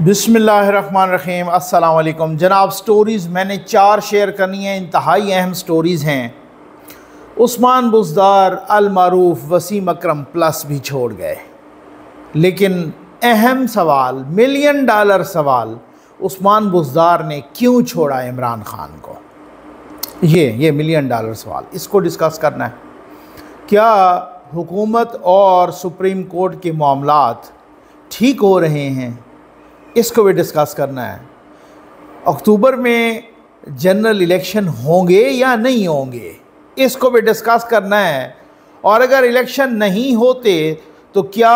बिस्मिल्लाहिर्रहमानिर्रहीम। अस्सलाम वालेकुम जनाब। स्टोरीज़ मैंने 4 शेयर करनी है, इंतहाई अहम स्टोरीज़ हैं। उस्मान बुज़दार, अल मारूफ, वसीम अकरम प्लस भी छोड़ गए, लेकिन अहम सवाल, $1 मिलियन सवाल, उस्मान बुज़दार ने क्यों छोड़ा इमरान ख़ान को? ये $1 मिलियन सवाल, इसको डिस्कस करना है। क्या हुकूमत और सुप्रीम कोर्ट के मामलात ठीक हो रहे हैं? इसको भी डिस्कस करना है। अक्टूबर में जनरल इलेक्शन होंगे या नहीं होंगे, इसको भी डिस्कस करना है। और अगर इलेक्शन नहीं होते तो क्या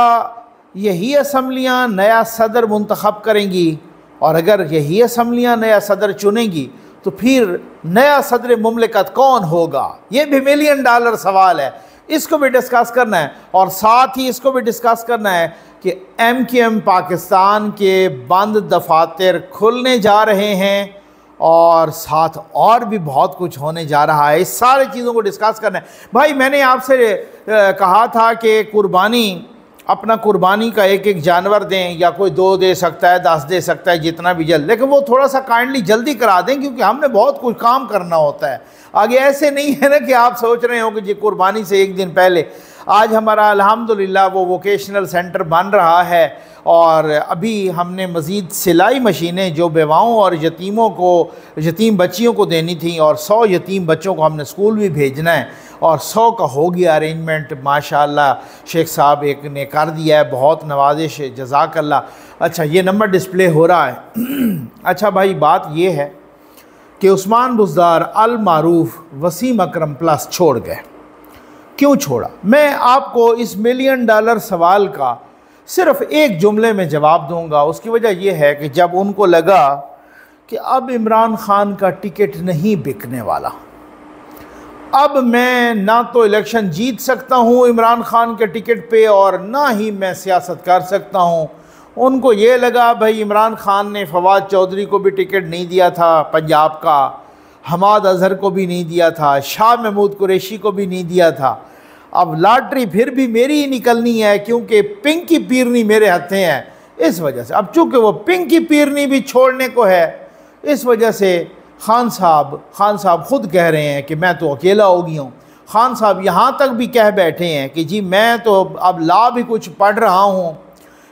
यही असम्बलियाँ नया सदर मुंतखब करेंगी? और अगर यही असम्बलियाँ नया सदर चुनेंगी तो फिर नया सदर मुमलिकत कौन होगा? ये भी $1 मिलियन सवाल है, इसको भी डिस्कस करना है। और साथ ही इसको भी डिस्कस करना है कि MQM पाकिस्तान के बंद दफातर खुलने जा रहे हैं और साथ और भी बहुत कुछ होने जा रहा है। इस सारी चीज़ों को डिस्कस करना है। भाई मैंने आपसे कहा था कि अपना कुर्बानी का एक जानवर दें, या कोई 2 दे सकता है, 10 दे सकता है, जितना भी जल्द, लेकिन वो थोड़ा सा काइंडली जल्दी करा दें, क्योंकि हमने बहुत कुछ काम करना होता है आगे। ऐसे नहीं है ना कि आप सोच रहे हो कि जी कुर्बानी से एक दिन पहले। आज हमारा अल्हम्दुलिल्लाह वो वोकेशनल सेंटर बन रहा है, और अभी हमने मज़ीद सिलाई मशीनें जो बेवाओं और यतीम बच्चियों को देनी थी, और 100 यतीम बच्चों को हमने स्कूल भी भेजना है, और 100 का हो गया अरेंजमेंट। माशाअल्लाह शेख साहब एक ने कर दिया है, बहुत नवाजिश, जज़ाकल्लाह। अच्छा, ये नंबर डिस्प्ले हो रहा है। अच्छा भाई, बात ये है कि उस्मान बुज़दार, अल मारूफ, वसीम अकरम प्लस छोड़ गए। क्यों छोड़ा? मैं आपको इस $1 मिलियन सवाल का सिर्फ एक जुमले में जवाब दूंगा। उसकी वजह यह है कि जब उनको लगा कि अब इमरान ख़ान का टिकट नहीं बिकने वाला, अब मैं ना तो इलेक्शन जीत सकता हूं इमरान ख़ान के टिकट पे, और ना ही मैं सियासत कर सकता हूं। उनको ये लगा भाई इमरान ख़ान ने फवाद चौधरी को भी टिकट नहीं दिया था पंजाब का, हमाद अजहर को भी नहीं दिया था, शाह महमूद कुरैशी को भी नहीं दिया था। अब लॉटरी फिर भी मेरी ही निकलनी है, क्योंकि पिंकी पीरनी मेरे हथे हैं। इस वजह से अब चूँकि वो पिंकी पीरनी भी छोड़ने को है, इस वजह से खान साहब ख़ुद कह रहे हैं कि मैं तो अकेला हो गया हूँ। खान साहब यहाँ तक भी कह बैठे हैं कि जी मैं तो अब लॉ भी कुछ पढ़ रहा हूँ,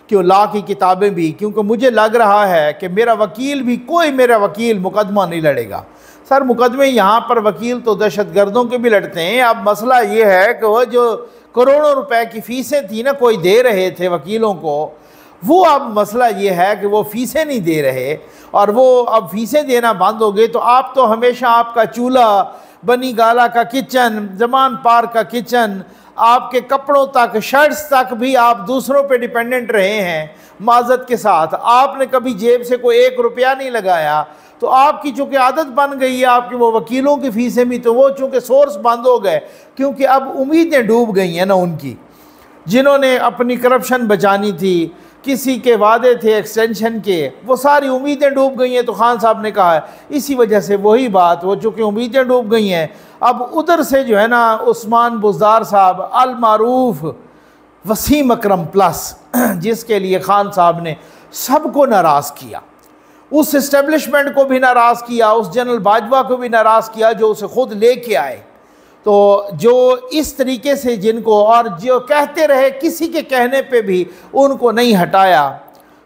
कि लॉ की किताबें भी, क्योंकि मुझे लग रहा है कि मेरा वकील मुकदमा नहीं लड़ेगा। सर, मुकदमे यहाँ पर वकील तो दहशतगर्दों के भी लड़ते हैं। अब मसला ये है कि वो जो करोड़ों रुपए की फ़ीसें थी ना, कोई दे रहे थे वकीलों को, वो अब मसला ये है कि वो फ़ीसें नहीं दे रहे, और वो अब फ़ीसें देना बंद हो गए। तो आप तो हमेशा आपका चूल्हा, बनी गाला का किचन, जमान पार्क का किचन, आपके कपड़ों तक, शर्ट्स तक भी आप दूसरों पे डिपेंडेंट रहे हैं। माज़त के साथ आपने कभी जेब से कोई 1 रुपया नहीं लगाया। तो आपकी चूँकि आदत बन गई है आपकी वो वकीलों की फ़ीसें भी, तो वो चूँकि सोर्स बंद हो गए, क्योंकि अब उम्मीदें डूब गई हैं ना उनकी, जिन्होंने अपनी करप्शन बचानी थी, किसी के वादे थे एक्सटेंशन के, वो सारी उम्मीदें डूब गई हैं। तो खान साहब ने कहा है इसी वजह से वही बात, वो चूँकि उम्मीदें डूब गई हैं, अब उधर से जो है ना उस्मान बुज़दार साहब, अल मारूफ, वसीम अकरम प्लस, जिसके लिए खान साहब ने सबको नाराज़ किया, उस इस्टेब्लिशमेंट को भी नाराज़ किया, उस जनरल बाजवा को भी नाराज़ किया जो उसे खुद लेके आए। तो जो इस तरीके से जिनको, और जो कहते रहे किसी के कहने पे भी उनको नहीं हटाया,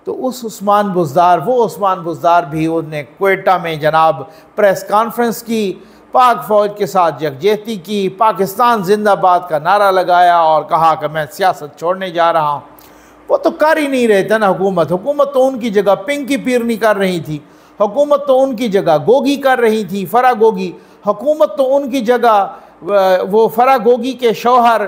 तो उस उस्मान बुज़दार भी उन्होंने क्वेटा में जनाब प्रेस कॉन्फ्रेंस की, पाक फ़ौज के साथ यकजहती की, पाकिस्तान जिंदाबाद का नारा लगाया और कहा कि मैं सियासत छोड़ने जा रहा हूँ। वो तो कर ही नहीं रहे थे ना हुकूमत तो उनकी जगह पिंकी पीरनी कर रही थी, हुकूमत तो उनकी जगह गोगी कर रही थी, फरा गोगी, हुकूमत तो उनकी जगह वो फरा गोगी के शौहर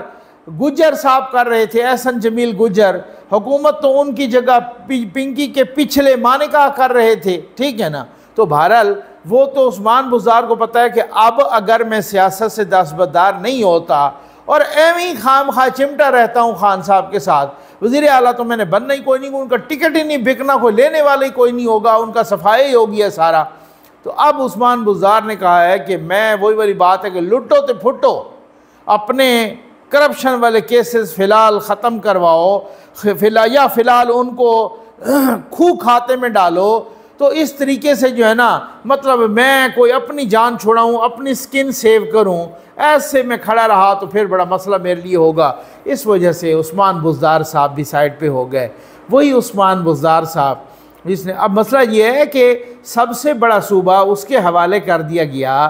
गुज्जर साहब कर रहे थे, एहसन जमील गुज्जर, हुकूमत तो उनकी जगह पिंकी के पिछले मानिका कर रहे थे, ठीक है ना। तो बहरहाल वो तो उस्मान बुज़दार को पता है कि अब अगर मैं सियासत से दस्तबरदार नहीं होता और एवं ही खामखा चिमटा रहता हूँ खान साहब के साथ, वज़ीर आला तो मैंने बनना ही कोई नहीं, उनका टिकट ही नहीं बिकना, कोई लेने वाला ही कोई नहीं होगा, उनका सफाई ही होगी है सारा। तो अब उस्मान बुज़दार ने कहा है कि मैं, वही वाली बात है कि लुटो तो फुटो, अपने करप्शन वाले केसेस फ़िलहाल ख़त्म करवाओ, फ़िलहाल उनको खूह खाते में डालो, तो इस तरीके से जो है ना, मतलब मैं कोई अपनी जान छुड़ाऊँ, अपनी स्किन सेव करूँ, ऐसे में खड़ा रहा तो फिर बड़ा मसला मेरे लिए होगा। इस वजह से उस्मान बुज़दार साहब भी साइड पे हो गए। वही उस्मान बुज़दार साहब जिसने, अब मसला ये है कि सबसे बड़ा सूबा उसके हवाले कर दिया गया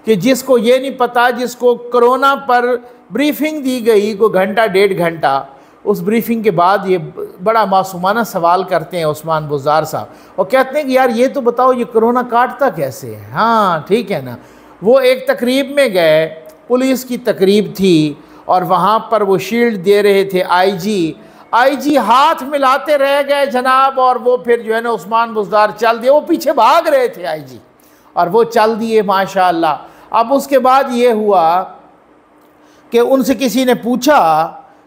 कि जिसको ये नहीं पता, जिसको कोरोना पर ब्रीफिंग दी गई को घंटा 1.5 घंटा, उस ब्रीफिंग के बाद ये बड़ा मासूमाना सवाल करते हैं उस्मान बुज़दार साहब और कहते हैं कि यार ये तो बताओ ये कोरोना काटता कैसे है। हाँ ठीक है ना, वो एक तकरीब में गए, पुलिस की तकरीब थी और वहाँ पर वो शील्ड दे रहे थे आईजी हाथ मिलाते रह गए जनाब, और वो फिर जो है ना उस्मान बुज़दार चल दिए, वो पीछे भाग रहे थे आईजी और वो चल दिए माशाअल्लाह। अब उसके बाद ये हुआ कि उनसे किसी ने पूछा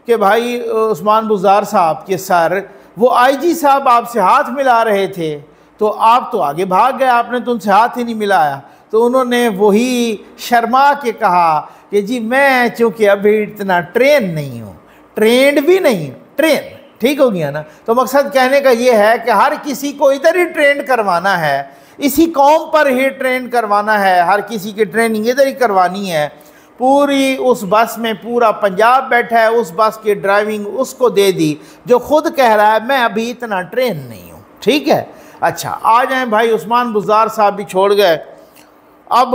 कि भाई उस्मान बुज़दार साहब के सर, वो आईजी साहब आपसे हाथ मिला रहे थे तो आप तो आगे भाग गए, आपने तो उनसे हाथ ही नहीं मिलाया। तो उन्होंने वही शर्मा के कहा कि जी मैं चूँकि अभी इतना ट्रेन नहीं हूँ, ट्रेंड भी नहीं, ट्रेन, ठीक हो गया ना। तो मकसद कहने का ये है कि हर किसी को इधर ही ट्रेंड करवाना है, इसी कौम पर ही ट्रेंड करवाना है, हर किसी की ट्रेनिंग इधर ही करवानी है। पूरी उस बस में पूरा पंजाब बैठा है, उस बस की ड्राइविंग उसको दे दी जो खुद कह रहा है मैं अभी इतना ट्रेन नहीं हूँ, ठीक है। अच्छा आ जाएं भाई, उस्मान बुज़दार साहब भी छोड़ गए। अब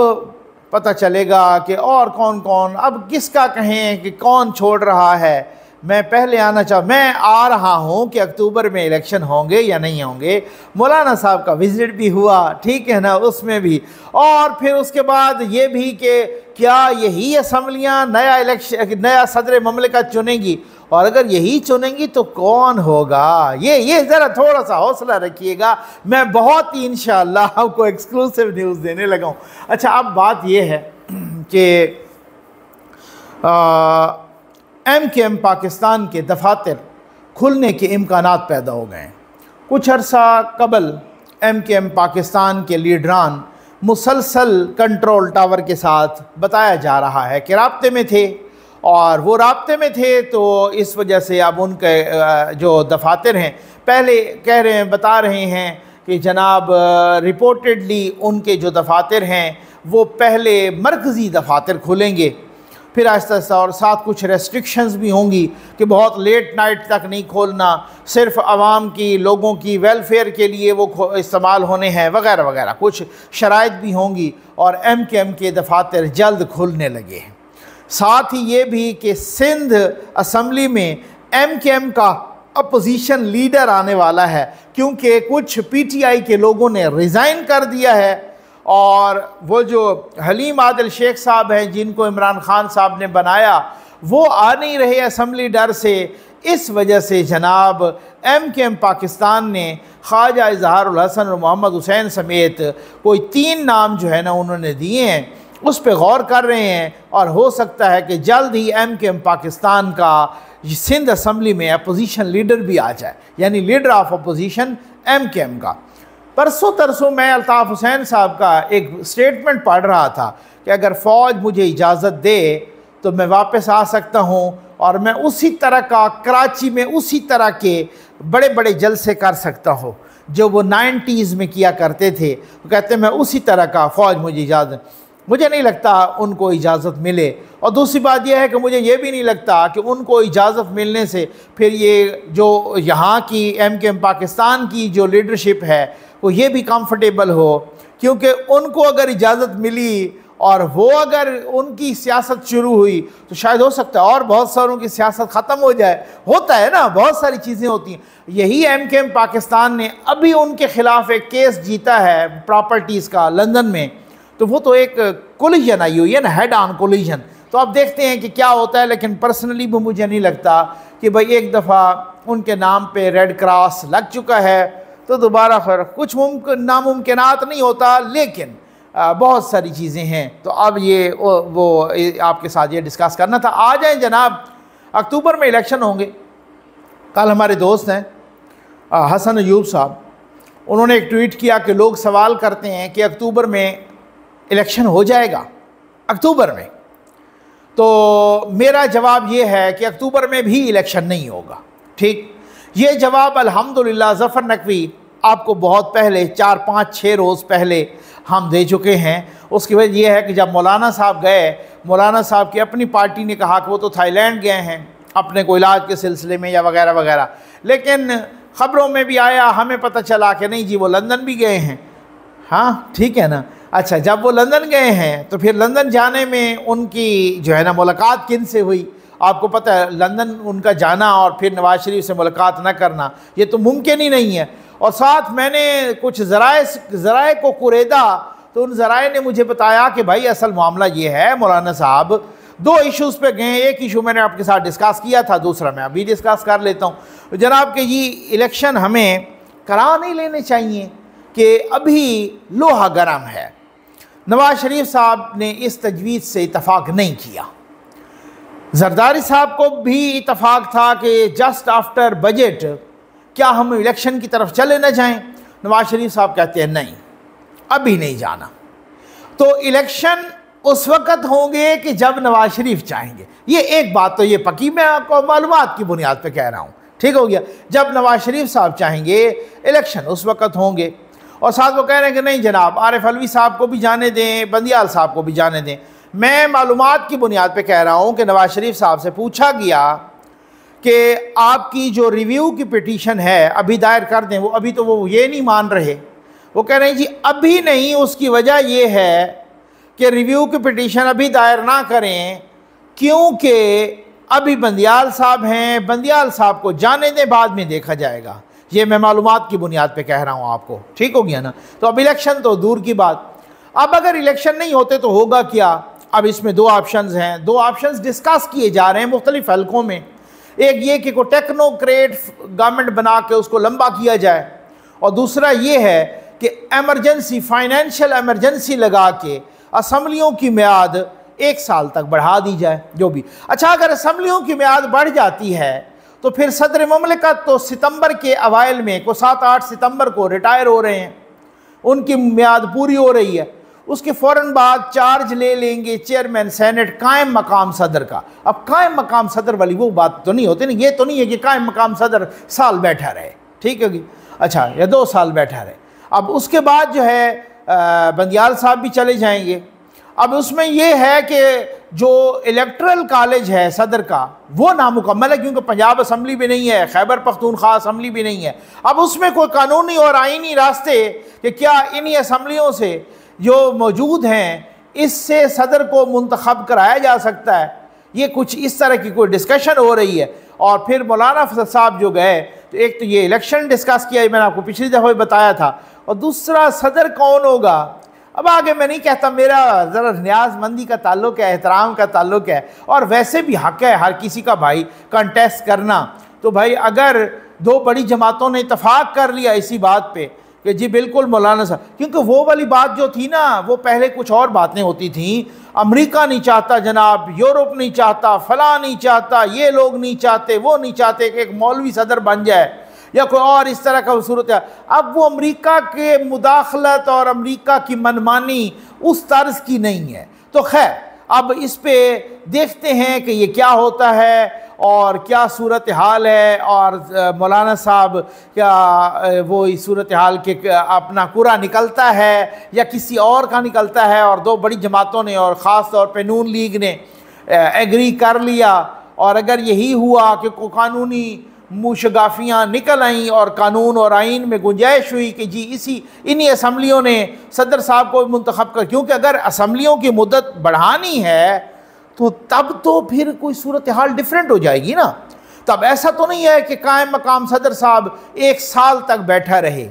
पता चलेगा कि और कौन कौन, अब किसका कहें कि कौन छोड़ रहा है। मैं पहले आना मैं आ रहा हूँ कि अक्टूबर में इलेक्शन होंगे या नहीं होंगे। मौलाना साहब का विज़िट भी हुआ, ठीक है ना, उसमें भी, और फिर उसके बाद ये भी कि क्या यही असम्बलियाँ नया सदर ममलिकत चुनेंगी, और अगर यही चुनेंगी तो कौन होगा। ये ज़रा थोड़ा सा हौसला रखिएगा, मैं बहुत ही इंशाअल्लाह आपको एक्सक्लूसिव न्यूज़ देने लगा हूँ। अच्छा अब बात ये है कि MKM पाकिस्तान के दफातर खुलने के इम्कानात पैदा हो गए। कुछ अर्सा कबल MKM पाकिस्तान के लीडरान मुसलसल कंट्रोल टावर के साथ बताया जा रहा है कि राब्ते में थे, और वो राब्ते में थे तो इस वजह से अब उनके जो दफातर हैं, पहले कह रहे हैं, बता रहे हैं कि जनाब रिपोर्टेडली उनके जो दफातर हैं वो पहले मरकज़ी दफातर खुलेंगे, फिर आहिस्ता आहिस्ता, और साथ कुछ रेस्ट्रिक्शंस भी होंगी कि बहुत लेट नाइट तक नहीं खोलना, सिर्फ आवाम की, लोगों की वेलफेयर के लिए वो इस्तेमाल होने हैं, वगैरह वगैरह कुछ शराइत भी होंगी। और MKM के दफातर जल्द खुलने लगे हैं। साथ ही ये भी कि सिंध असम्बली में MKM का अपोजिशन लीडर आने वाला है, क्योंकि कुछ PTI के लोगों ने रिज़ाइन कर दिया है, और वो जो हलीम आदिल शेख साहब हैं जिनको इमरान खान साहब ने बनाया, वो आ नहीं रहे असम्बली डर से। इस वजह से जनाब MKM पाकिस्तान ने ख्वाजा इजहारुल हसन और मोहम्मद हुसैन समेत कोई 3 नाम जो है ना उन्होंने दिए हैं, उस पर गौर कर रहे हैं, और हो सकता है कि जल्द ही MKM पाकिस्तान का सिंध असम्बली में अपोजिशन लीडर भी आ जाए, यानी लीडर ऑफ अपोजिशन MKM का। परसों तरसों मैं अल्ताफ़ हुसैन साहब का एक स्टेटमेंट पढ़ रहा था कि अगर फ़ौज मुझे इजाज़त दे तो मैं वापस आ सकता हूँ, और मैं उसी तरह का कराची में उसी तरह के बड़े बड़े जलसे कर सकता हूँ जो वो 90s में किया करते थे। वो कहते हैं मैं उसी तरह का, फ़ौज मुझे इजाज़त, मुझे नहीं लगता उनको इजाज़त मिले। और दूसरी बात यह है कि मुझे ये भी नहीं लगता कि उनको इजाज़त मिलने से फिर ये जो यहाँ की MKM पाकिस्तान की जो लीडरशिप है वो ये भी कंफर्टेबल हो, क्योंकि उनको अगर इजाज़त मिली और वो अगर उनकी सियासत शुरू हुई तो शायद हो सकता है और बहुत सारों की सियासत ख़त्म हो जाए। होता है ना, बहुत सारी चीज़ें होती हैं। यही MKM पाकिस्तान ने अभी उनके ख़िलाफ़ एक केस जीता है प्रॉपर्टीज़ का लंदन में, तो वो तो एक कोलिजन आई हुई है ना, हेड ऑन कोलिजन। तो अब देखते हैं कि क्या होता है, लेकिन पर्सनली भी मुझे नहीं लगता कि भाई एक दफ़ा उनके नाम पे रेड क्रॉस लग चुका है तो दोबारा फिर कुछ नामुमकिनात नहीं होता, लेकिन बहुत सारी चीज़ें हैं। तो अब ये वो आपके साथ ये डिस्कस करना था। आ जाए जनाब, अक्टूबर में इलेक्शन होंगे। कल हमारे दोस्त हैं हसन अयूब साहब, उन्होंने एक ट्वीट किया कि लोग सवाल करते हैं कि अक्टूबर में इलेक्शन हो जाएगा, अक्टूबर में। तो मेरा जवाब ये है कि अक्टूबर में भी इलेक्शन नहीं होगा, ठीक। ये जवाब अल्हम्दुलिल्लाह ज़फ़र नकवी आपको बहुत पहले 4-5-6 रोज़ पहले हम दे चुके हैं। उसकी वजह यह है कि जब मौलाना साहब गए, मौलाना साहब की अपनी पार्टी ने कहा कि वो तो थाईलैंड गए हैं अपने कोई इलाज के सिलसिले में या वगैरह वगैरह, लेकिन ख़बरों में भी आया, हमें पता चला कि नहीं जी वो लंदन भी गए हैं। हाँ ठीक है ना। अच्छा, जब वो लंदन गए हैं तो फिर लंदन जाने में उनकी जो है ना मुलाकात किन से हुई? आपको पता है लंदन उनका जाना और फिर नवाज़ शरीफ से मुलाकात न करना ये तो मुमकिन ही नहीं है। और साथ मैंने कुछ ज़राए को कुरेदा तो उन ज़राए ने मुझे बताया कि भाई असल मामला ये है, मौलाना साहब 2 इश्यूज़ पे गए। एक इशू मैंने आपके साथ डिस्कस किया था, दूसरा मैं अभी डिस्कस कर लेता हूँ। जनाब के ये इलेक्शन हमें करा नहीं लेने चाहिए कि अभी लोहा गर्म है। नवाज़ शरीफ साहब ने इस तजवीज़ से इतफ़ाक़ नहीं किया। जरदारी साहब को भी इतफ़ाक़ था कि जस्ट आफ्टर बजट क्या हम इलेक्शन की तरफ चले न जाएं। नवाज़ शरीफ साहब कहते हैं नहीं, अभी नहीं जाना। तो इलेक्शन उस वक़्त होंगे कि जब नवाज़ शरीफ चाहेंगे। ये एक बात तो ये पक्की, मैं आपको मालूमात की बुनियाद पे कह रहा हूँ, ठीक हो गया। जब नवाज़ शरीफ साहब चाहेंगे इलेक्शन उस वक़्त होंगे। और साथ वो कह रहे हैं कि नहीं जनाब आरिफ अलवी साहब को भी जाने दें, बंदियाल साहब को भी जाने दें। मैं मालूमात की बुनियाद पे कह रहा हूँ कि नवाज़ शरीफ साहब से पूछा गया कि आपकी जो रिव्यू की पिटीशन है अभी दायर कर दें। वो अभी तो वो ये नहीं मान रहे, वो कह रहे हैं जी अभी नहीं। उसकी वजह ये है कि रिव्यू की पिटीशन अभी दायर ना करें क्योंकि अभी बंदियाल साहब हैं, बंदियाल साहब को जाने दें, बाद में देखा जाएगा। ये मैं मालूमात की बुनियाद पे कह रहा हूँ आपको, ठीक हो गया ना। तो अब इलेक्शन तो दूर की बात, अब अगर इलेक्शन नहीं होते तो होगा क्या? अब इसमें 2 ऑप्शंस हैं, 2 ऑप्शंस डिस्कस किए जा रहे हैं मुख्तलिफ हलकों में। एक ये कि कोई टेक्नोक्रेट गवर्नमेंट बना के उसको लंबा किया जाए, और दूसरा ये है कि एमरजेंसी, फाइनेंशियल एमरजेंसी लगा के असम्बलियों की मियाद 1 साल तक बढ़ा दी जाए, जो भी। अच्छा, अगर असम्बलियों की मियाद बढ़ जाती है तो फिर सदर ममलिकत तो सितंबर के अवाइल में को 7-8 सितंबर को रिटायर हो रहे हैं, उनकी मियाद पूरी हो रही है। उसके फ़ौरन बाद चार्ज ले लेंगे चेयरमैन सेनेट कायम मकाम सदर का। अब कायम मकाम सदर वाली वो बात तो नहीं होती ना, ये तो नहीं है कि कायम मकाम सदर साल बैठा रहे, ठीक है कि अच्छा, या 2 साल बैठा रहे। अब उसके बाद जो है बंदियाल साहब भी चले जाएंगे। अब उसमें यह है कि जो इलेक्टरल कॉलेज है सदर का वो नामुकम्मल है, क्योंकि पंजाब असम्बली भी नहीं है, खैबर पख्तूनख्वा असम्बली भी नहीं है। अब उसमें कोई कानूनी और आइनी रास्ते कि क्या इन्हीं असम्बलियों से जो मौजूद हैं इससे सदर को मुंतखब कराया जा सकता है, ये कुछ इस तरह की कोई डिस्कशन हो रही है। और फिर मौलाना फजल साहब जो गए तो एक तो ये इलेक्शन डिस्कस किया, मैंने आपको पिछली दफ़ा बताया था, और दूसरा सदर कौन होगा। अब आगे मैं नहीं कहता, मेरा ज़रा न्याज़मंदी का ताल्लुक़ है, एहतराम का ताल्लुक़ है, और वैसे भी हक़ है हर किसी का भाई कंटेस्ट करना। तो भाई अगर 2 बड़ी जमातों ने इतफ़ाक़ कर लिया इसी बात पे कि जी बिल्कुल मौलाना साहब, क्योंकि वो वाली बात जो थी ना वो पहले कुछ और बातें होती थी। अमेरिका नहीं चाहता जनाब, यूरोप नहीं चाहता, फला नहीं चाहता, ये लोग नहीं चाहते, वो नहीं चाहते कि एक मौलवी सदर बन जाए या कोई और इस तरह का सूरत है। अब वो अमेरिका के मुदाखलत और अमेरिका की मनमानी उस तर्ज की नहीं है। तो खैर अब इस पे देखते हैं कि ये क्या होता है और क्या सूरत हाल है, और मौलाना साहब क्या वो इस सूरत हाल के अपना पूरा निकलता है या किसी और का निकलता है। और 2 बड़ी जमातों ने और ख़ास तौर पे नून लीग ने एग्री कर लिया, और अगर यही हुआ कि को कानूनी मुशगाफियाँ निकल आईं और कानून और आइन में गुंजाइश हुई कि जी इन्हीं असम्बलियों ने सदर साहब को मुंतखब कर, क्योंकि अगर असम्बलियों की मुद्दत बढ़ानी है तो तब तो फिर कोई सूरत हाल डिफरेंट हो जाएगी ना। तब ऐसा तो नहीं है कि कायम मकाम सदर साहब 1 साल तक बैठा रहे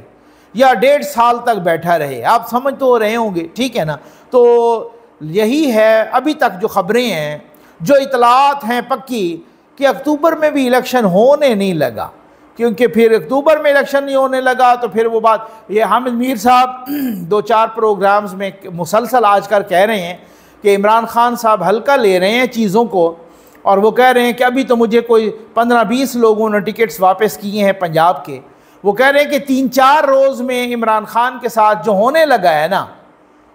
या 1.5 साल तक बैठा रहे, आप समझ तो रहे होंगे, ठीक है ना। तो यही है अभी तक जो ख़बरें हैं, जो इतलात हैं पक्की कि अक्टूबर में भी इलेक्शन होने नहीं लगा, क्योंकि फिर अक्टूबर में इलेक्शन नहीं होने लगा तो फिर वो बात, ये हामिद मीर साहब 2-4 प्रोग्राम्स में मुसलसल आजकल कह रहे हैं कि इमरान खान साहब हल्का ले रहे हैं चीज़ों को, और वो कह रहे हैं कि अभी तो मुझे कोई 15-20 लोगों ने टिकट्स वापस किए हैं पंजाब के। वो कह रहे हैं कि 3-4 रोज़ में इमरान खान के साथ जो होने लगा है ना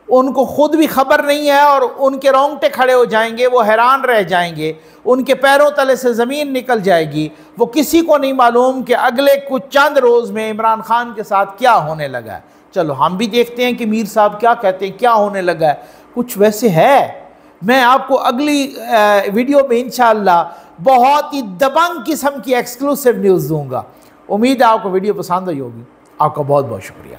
उनको खुद भी खबर नहीं है और उनके रोंगटे खड़े हो जाएंगे, वो हैरान रह जाएंगे, उनके पैरों तले से ज़मीन निकल जाएगी। वो किसी को नहीं मालूम कि अगले कुछ चंद रोज़ में इमरान खान के साथ क्या होने लगा है। चलो हम भी देखते हैं कि मीर साहब क्या कहते हैं, क्या होने लगा है। कुछ वैसे है। मैं आपको अगली वीडियो में इंशाअल्लाह बहुत ही दबंग किस्म की एक्सक्लूसिव न्यूज़ दूंगा। उम्मीद है आपको वीडियो पसंद आई होगी। आपका बहुत बहुत शुक्रिया।